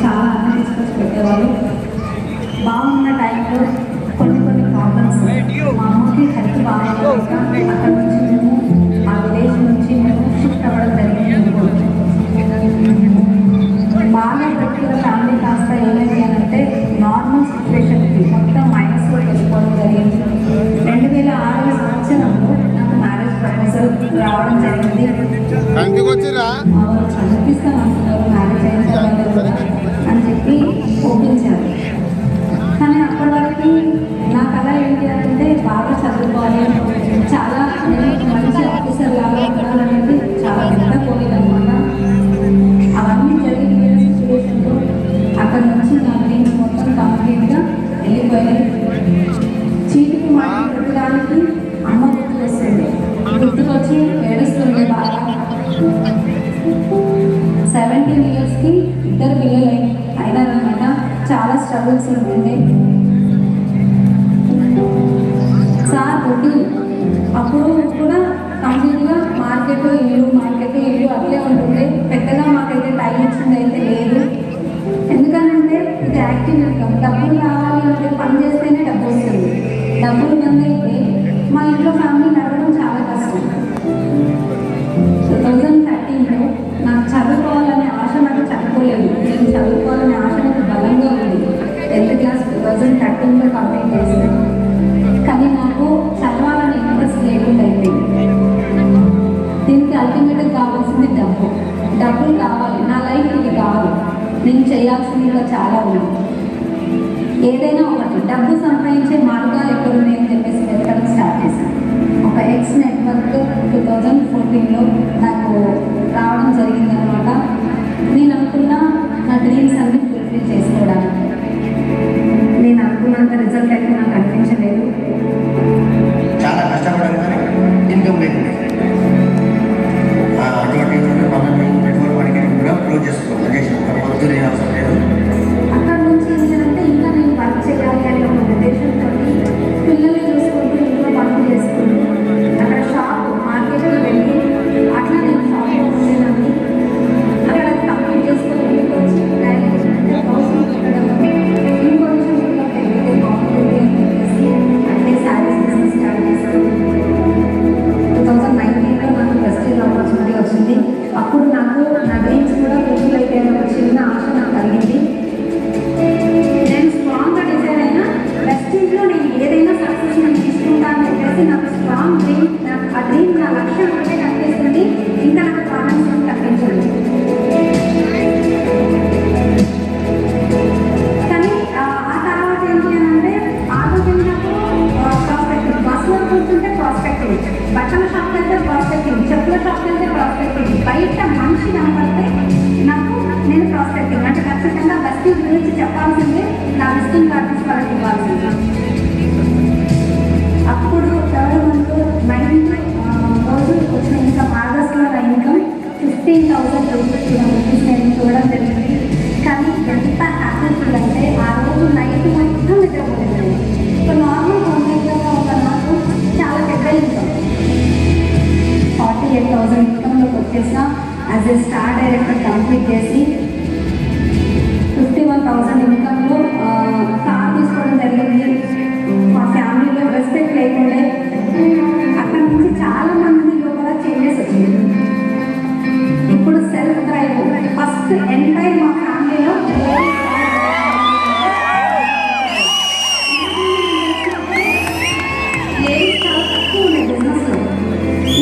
చాలా అన్ని తీసుకొచ్చి పెట్టేవాళ్ళు. బాగున్న టైంలో కొన్ని ప్రాబ్లమ్స్ మా అమ్మకి హెల్త్ బాగాలేక అక్కడ నుంచి మేము ఆ విలేజ్ నుంచి మేము షిఫ్ట్ అవ్వడం జరిగింది. బాగా పెట్టిన ఫ్యామిలీ కాస్త ఏమైంది అని అంటే నార్మల్ సిచ్యువేషన్కి మొత్తం మైనస్లో వెళ్ళిపోవడం జరిగింది. 2006 సంవత్సరంలో నాకు మ్యారేజ్ ప్రపోజల్ రావడం జరిగింది. చదివిస్తామంటున్నారు మ్యారేజ్ అయిన తర్వాత అని చెప్పి ఒప్పించారు. కానీ అప్పటి వరకు నా కళ ఏంటి అంటే బాగా చదువుకోవాలి, చాలా నేను మంచి ఆఫీసర్ లాగా ఉండాలనేది చాలా పెద్ద కోరిక అనమాట. అవన్నీ జరిగిన సిచ్యువేషన్లో అక్కడ నుంచి నా డ్రీమ్స్ మొత్తం కంప్లీట్గా వెళ్ళిపోయాయి. చీటికి మాట పెట్టడానికి అమ్మ గుర్తు వస్తుంది, గుర్తుకొచ్చి ఏడుస్తుంది బాగా. 17 ఇయర్స్కి 2 పిల్లలు అయినారనమాట. చాలా స్ట్రగుల్స్ ఉంటుండే సార్ ఒకటి అప్పుడు కూడా కంప్లీట్గా మార్కెట్ ఇల్లు అట్లే ఉంటుంది. పెద్దగా మాకైతే టైం ఇచ్చింది అయితే లేదు. ఎందుకనంటే ఇది యాక్టివ్ ఇన్కమ్. డబ్బులు రావాలి అంటే పని చేస్తేనే డబ్బు వస్తుంది. డబ్బులు బంద్ అయితే మా ఇంట్లో ఫ్యామిలీ నడవడం చాలా కష్టం. 2013లో నాకు చదువుకోవాలనే ఆశ నాకు చదువుకోలేదు. నేను చదువుకోవాలనే ఆశ నాకు బలంగా ఉంది. 10th క్లాస్ 2013లో కంప్లీట్ చేశాను. కానీ నాకు చదవాలని ఇంట్రెస్ట్ లేకుండా అయిపోయింది. దీనికి అల్టిమేట్గా కావాల్సింది డబ్బులు కావాలి. నా లైఫ్ ఇది కావాలి. నేను చేయాల్సింది ఇంకా చాలా ఉంది. ఏదైనా ఒకటి డబ్బు సంపాదించే మార్గాలు ఎక్కడున్నాయని చెప్పేసి వెతకడం స్టార్ట్ చేశాను. ఒక ఎక్స్ నెట్వర్క్ 2014లో నాకు రావడం జరిగిందనమాట. నేను అనుకున్న నా డ్రీమ్స్ అన్ని ఫుల్ఫిల్ చేసుకోవడానికి. నేను అనుకున్నంత రిజల్ట్ అయితే నాకు అనిపించలేదు. చాలా కష్టపడాలి కానీ ఇన్కమ్ లేకుండా అటువంటి నెట్వర్క్ మార్కెటింగ్ కూడా క్లోజ్ చేసుకోవాలి చేసిన పొద్దున అవసరం లేదు. అక్కడ నుంచి ఏంటంటే ఇంకా నేను వర్క్ చేయాలి అనే ఒక ఉద్దేశంతో పిల్లల్ని చూసుకుంటూ ఇంట్లో పనులు చేసుకుంటూ అక్కడ షాప్ మార్కెట్కి వెళ్ళి అట్లా నేను షాప్లో ఉండేదాన్ని. అక్కడ కంప్లీట్ చేసుకొని ఇంటికి వచ్చి ఇంకొంచెం ఇంట్లో పెరిగితే బాగుంటుంది అని చెప్పేసి అంటే శారీస్ బిజినెస్ స్టార్ట్ చేశాను. 2019లో నాకు ప్రెస్టీజ్ ఆపర్చునిటీ వచ్చింది. అప్పుడు నాకు నా డ్రీమ్స్ కూడా ఫుల్ఫిల్ అయిపోయిన ఒక చిన్న ఆశ నాకు కలిగింది. నేను స్ట్రాంగ్గా డిసైడ్ అయినా ప్రెస్టీజ్లో నేను ఏదైనా సక్సెస్ నేను తీసుకుంటాను అని చెప్పేసి నాకు స్ట్రాంగ్ డ్రీమ్. ఆ డ్రీమ్ నా లక్ష్యం అంటే కనిపిస్తుంది. ఇంకా నాకు కాన్ఫిడెన్స్ కనిపించదు. కానీ ఆ తర్వాత ఏంటి అని అంటే ఆలోచించినప్పుడు ప్రాస్పెక్టివ్, బస్సులో కూర్చుంటే ప్రాస్పెక్టివ్, బట్టల షాప్కి వెళ్తే ప్రాస్పెక్టివ్, చెప్పుల షాప్కి వెళ్తే ప్రాస్పెక్టివ్, బయట మనిషి కనపడితే నాకు నేను ప్రాస్పెక్టివ్ అంటే ఖచ్చితంగా బస్టింగ్ గురించి చెప్పాల్సిందే. నా విజిటింగ్ కార్డ్స్ వాళ్ళకి ఇవ్వాల్సింది. అప్పుడు 9 రోజు వచ్చిన ఇన్కమ్ ఆగస్టులో నా ఇన్కమ్ 15,000 రూపీస్ నేను చూడడం జరిగింది. కానీ ఎంత హ్యాపీ ఫీల్ అంటే ఆ రోజు నైట్ మొత్తం నిద్రపోలేదు. ఒక నార్మల్ హోమ్మేకర్గా ఒక నాకు చాలా పెద్ద ఇన్కమ్ 48,000 ఇన్కమ్లోకి వచ్చేసిన as a star director complete చేసి 51,000 ఇన్కమ్లో కార్ తీసుకోవడం జరిగింది. మా ఫ్యామిలీలో రెస్పెక్ట్ లేకుండే. అక్కడ నుంచి చాలా మందిలో కూడా చేంజెస్ వచ్చింది. ఇప్పుడు సెల్ఫ్ డ్రైవ్ ఫస్ట్ ఎంటైర్ మా ఫ్యామిలీలో లేడీస్ చాలా తక్కువ ఉండే బిజినెస్లో.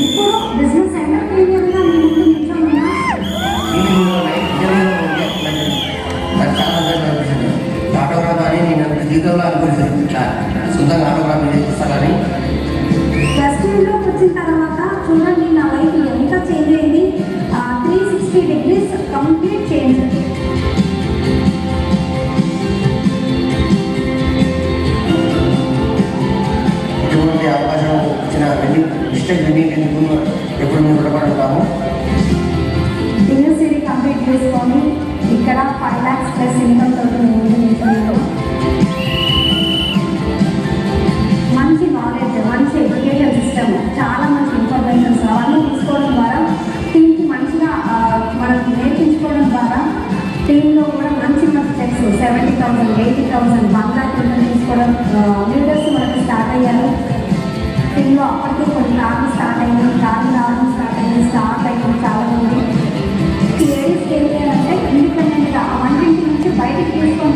ఇప్పుడు బిజినెస్ ఎంటర్ప్రీనియర్గా నేను ముందు నిల్చోమన్నా ఆటోగ్రాఫ్ అని నేను జీవితంలో అనుకుంటున్నాను. ఇట్లా సొంతంగా ఆటోగ్రాఫ్ చేస్తానని ప్రెస్టీజ్లోకి వచ్చిన తర్వాత చూడండి నా లైఫ్ ఎంత చేంజ్ అయింది. 360 degrees కంప్లీట్ చేంజ్. ఇటువంటి అవకాశం ఇచ్చిన డిస్ట్రిక్ట్ వెడ్డింగ్ ఎప్పుడు మేము రుణపడుతున్నాము. యూనివర్సిటీ కంప్లీట్ చేసుకొని ఇక్కడ 5 lakhs ప్లస్ ఇన్కమ్ తోటి నేను మంచి నాలెడ్జ్, మంచి ఎడ్యుకేషన్ సిస్టమ్ చాలా కింద తీసుకోవడం లీడర్స్ మనకు స్టార్ట్ అయ్యారు. టీంలో అప్పటికే కొన్ని రావడం స్టార్ట్ అయ్యింది, స్టార్ట్ అయ్యింది చాలామంది. ఈ లేడీస్కి ఏం చేయాలంటే ఇండిపెండెంట్గా వంటింటి నుంచి బయటికి తీసుకొని